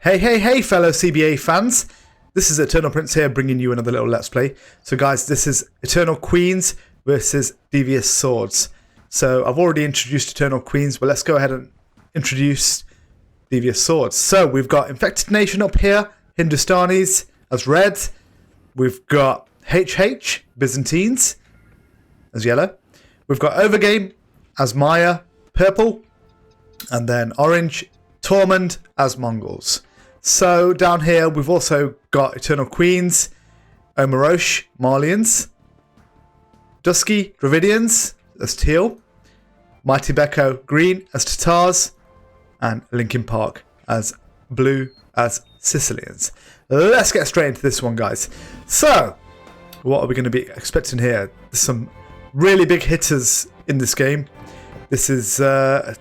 Hey, fellow CBA fans. This is Eternal Prince here, bringing you another little Let's Play. So guys, this is EternalQueens versus Devious Swords. So I've already introduced EternalQueens, but let's go ahead and introduce Devious Swords. So we've got Infected Nation up here, Hindustanis as red. We've got HH, Byzantines, as yellow. We've got Overgame as Maya, purple. And then orange, Tormund as Mongols. So down here we've also got EternalQueens, Omarosh, Malians, Dusky, Dravidians as teal, MightyBeko, green as Tatars, and Linkin as blue as Sicilians. Let's get straight into this one, guys. So, what are we going to be expecting here? There's some really big hitters in this game. This is going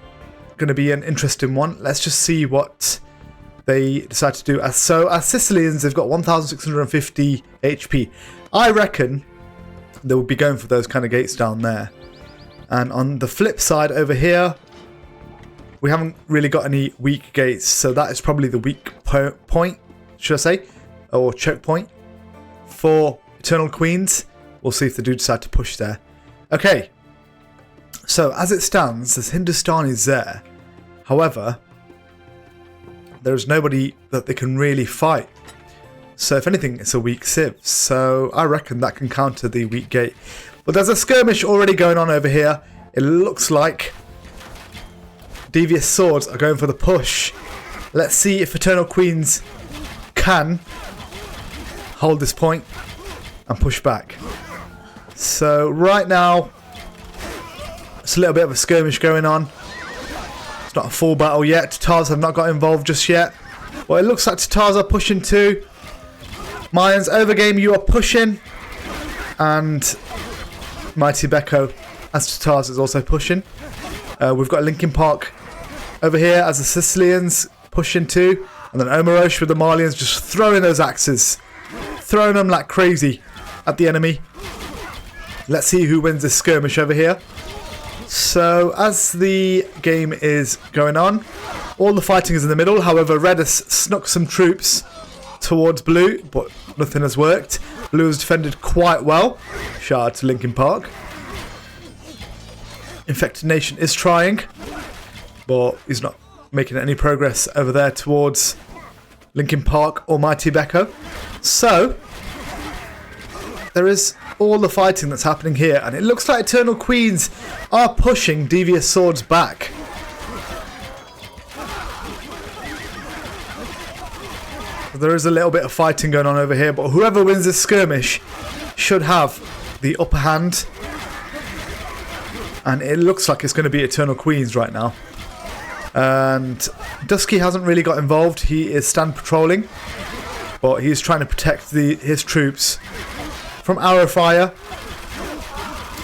to be an interesting one. Let's just see what they decide to do. So as Sicilians, they've got 1,650 HP. I reckon they will be going for those kind of gates down there. And on the flip side over here, we haven't really got any weak gates. So that is probably the weak point, should I say, or choke point for EternalQueens. We'll see if they do decide to push there. Okay. So as it stands, there's Hindustanis there. However, there's nobody that they can really fight. So if anything, it's a weak civ. So I reckon that can counter the weak gate. But there's a skirmish already going on over here. It looks like Devious Swords are going for the push. Let's see if EternalQueens can hold this point and push back. So right now, it's a little bit of a skirmish going on. It's not a full battle yet. Tatars have not got involved just yet. Well, it looks like Tatars are pushing too. Mayans, Overgame, you are pushing. And MightyBeko as Tatars is also pushing. We've got Linkin over here as the Sicilians pushing too. And then Omarosh with the Malians just throwing those axes. Throwing them like crazy at the enemy. Let's see who wins this skirmish over here. So, as the game is going on, all the fighting is in the middle. However, red has snuck some troops towards blue, but nothing has worked. Blue has defended quite well. Shout out to Linkin. Infected Nation is trying, but he's not making any progress over there towards Linkin or MightyBeko. So, there is all the fighting that's happening here, and it looks like EternalQueens are pushing Devious Swords back. There is a little bit of fighting going on over here, but whoever wins this skirmish should have the upper hand. And it looks like it's going to be EternalQueens right now. And Dusky hasn't really got involved. He is stand patrolling, but he's trying to protect his troops from arrow fire.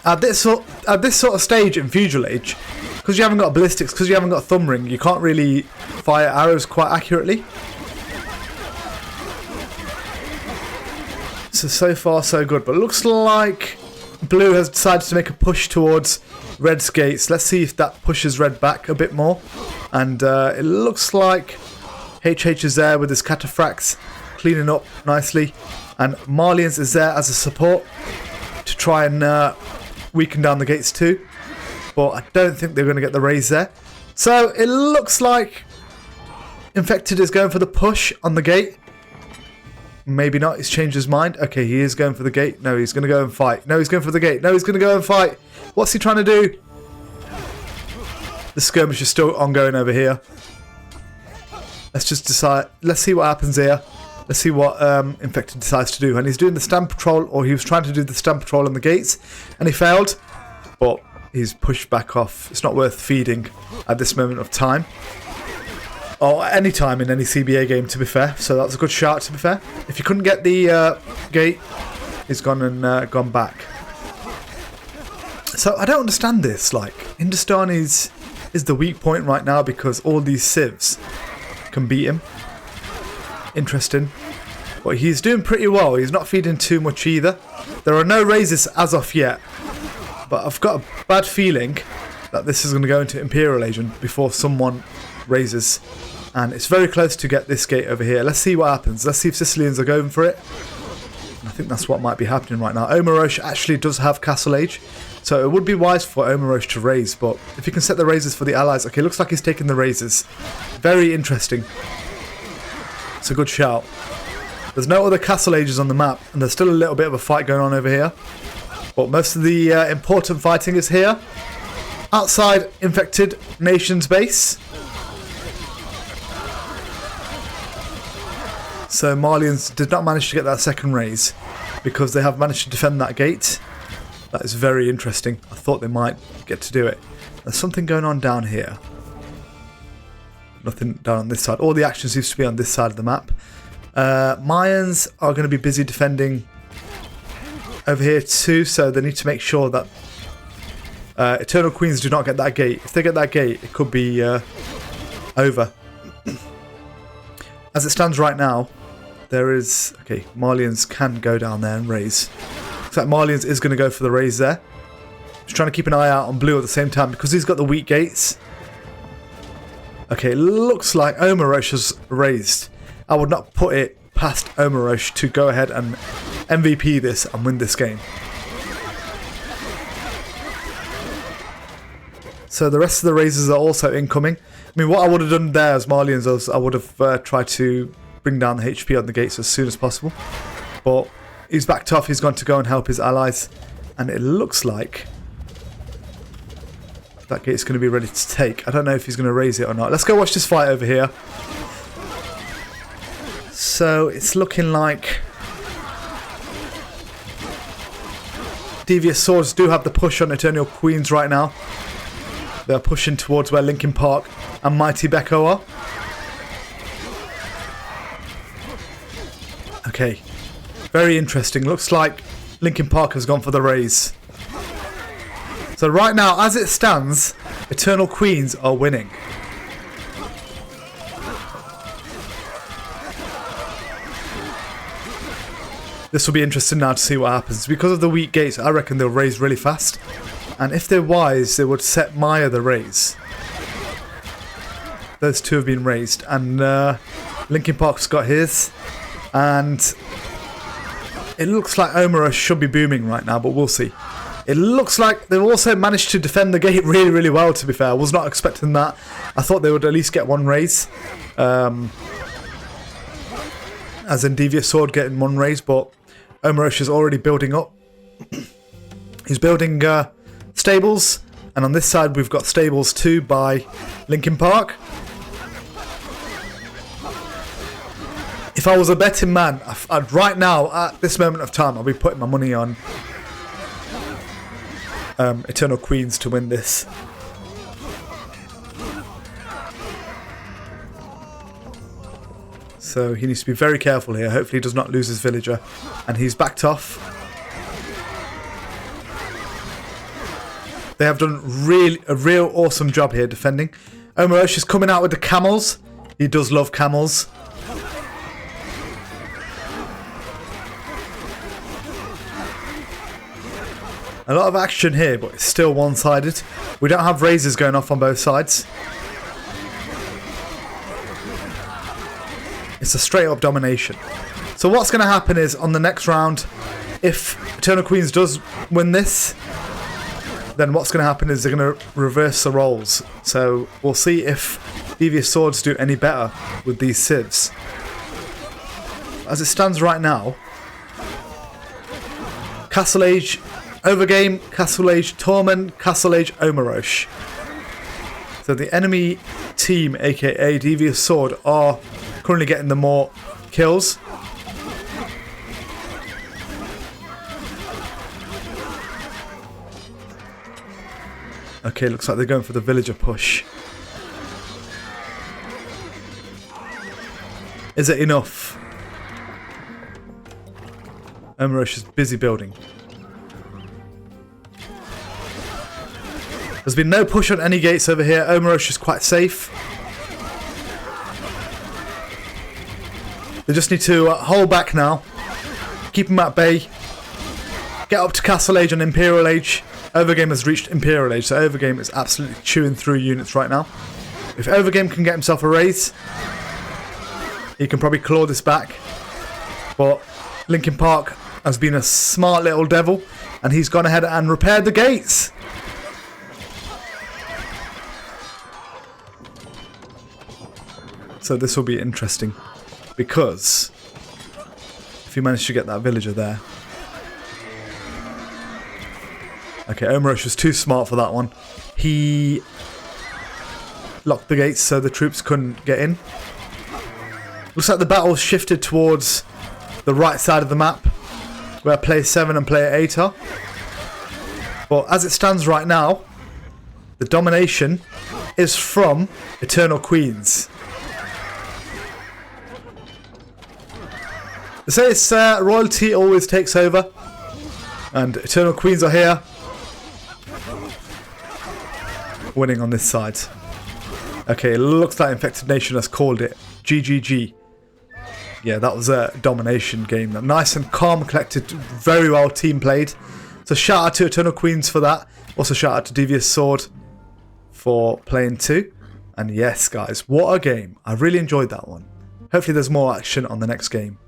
At this sort of stage in Feudal Age, because you haven't got ballistics, because you haven't got a thumb ring, you can't really fire arrows quite accurately. So far so good, but it looks like blue has decided to make a push towards red's gates. Let's see if that pushes red back a bit more. And it looks like HH is there with his cataphracts cleaning up nicely. And Malians is there as a support to try and weaken down the gates too. But I don't think they're going to get the raise there. So it looks like Infected is going for the push on the gate. Maybe not. He's changed his mind. Okay, he is going for the gate. No, he's going to go and fight. No, he's going for the gate. No, he's going to go and fight. What's he trying to do? The skirmish is still ongoing over here. Let's just decide. Let's see what happens here. Let's see what Infected decides to do. And he's doing the stand patrol, or he was trying to do the stand patrol on the gates, and he failed. But he's pushed back off. It's not worth feeding at this moment of time. Or any time in any CBA game, to be fair. So that's a good shout, to be fair. If you couldn't get the gate, he's gone and gone back. So I don't understand this. Like, Hindustan is the weak point right now because all these civs can beat him. Interesting. But he's doing pretty well. He's not feeding too much either. There are no raises as of yet. But I've got a bad feeling that this is going to go into Imperial Age before someone raises. And it's very close to get this gate over here. Let's see what happens. Let's see if Sicilians are going for it. I think that's what might be happening right now. Omarosh actually does have Castle Age, so it would be wise for Omarosh to raise, but if he can set the raises for the allies... Okay, looks like he's taking the raises. Very interesting. It's a good shout. There's no other Castle Ages on the map, and there's still a little bit of a fight going on over here. But most of the important fighting is here. Outside Infected Nation's base. So Malians did not manage to get that second raise because they have managed to defend that gate. That is very interesting. I thought they might get to do it. There's something going on down here. Nothing down on this side. All the action seems to be on this side of the map. Mayans are going to be busy defending over here too, so they need to make sure that EternalQueens do not get that gate. If they get that gate, it could be over. As it stands right now, there is... Okay, Malians can go down there and raise. Looks like Malians is going to go for the raise there. Just trying to keep an eye out on blue at the same time because he's got the weak gates. Okay, looks like Omarosh has raised. I would not put it past Omarosh to go ahead and MVP this and win this game. So the rest of the raises are also incoming. I mean, what I would have done there as Malians is I would have tried to bring down the HP on the gates as soon as possible. But he's backed off. He's going to go and help his allies. And it looks like that gate's going to be ready to take. I don't know if he's going to raise it or not. Let's go watch this fight over here. So it's looking like Devious Swords do have the push on EternalQueens right now. They're pushing towards where Linkin Park and MightyBeko are. Okay. Very interesting. Looks like Linkin Park has gone for the raise. So right now, as it stands, EternalQueens are winning. This will be interesting now to see what happens. Because of the weak gates, I reckon they'll raise really fast. And if they're wise, they would set Maya the raise. Those two have been raised. And Linkin Park's got his. And it looks like Omarosh should be booming right now, but we'll see. It looks like they've also managed to defend the gate really, really well, to be fair. I was not expecting that. I thought they would at least get one raise. As in Devious Sword getting one raise, but Omarosh is already building up. He's building stables, and on this side we've got stables too by Linkin Park. If I was a betting man, I'd right now, at this moment of time, I'll be putting my money on EternalQueens to win this. So he needs to be very careful here. Hopefully he does not lose his villager. And he's backed off. They have done a real awesome job here defending. Omarosh is coming out with the camels. He does love camels. A lot of action here, but it's still one-sided. We don't have raises going off on both sides. It's a straight-up domination. So what's going to happen is, on the next round, if EternalQueens does win this, then what's going to happen is they're going to reverse the roles. So we'll see if Devious Swords do any better with these civs. As it stands right now, Castle Age Overgame, Castle Age Tormund, Castle Age Omarosh. So the enemy team, aka Devious Sword, are currently getting the more kills. Okay, looks like they're going for the villager push. Is it enough? Omarosh is busy building. There's been no push on any gates over here. Omarosh is quite safe. They just need to hold back now. Keep them at bay. Get up to Castle Age and Imperial Age. Overgame has reached Imperial Age, so Overgame is absolutely chewing through units right now. If Overgame can get himself a raise, he can probably claw this back. But Linkin Park has been a smart little devil, and he's gone ahead and repaired the gates. So this will be interesting, because if he managed to get that villager there. Okay, Omarosh was too smart for that one. He locked the gates so the troops couldn't get in. Looks like the battle shifted towards the right side of the map, where player 7 and player 8 are. But as it stands right now, the domination is from EternalQueens. They say it's royalty always takes over, and EternalQueens are here, winning on this side. Okay, it looks like Infected Nation has called it. GGG. Yeah, that was a domination game. Nice and calm, collected, very well team played. So shout out to EternalQueens for that. Also shout out to Devious Sword for playing too. And yes, guys, what a game. I really enjoyed that one. Hopefully there's more action on the next game.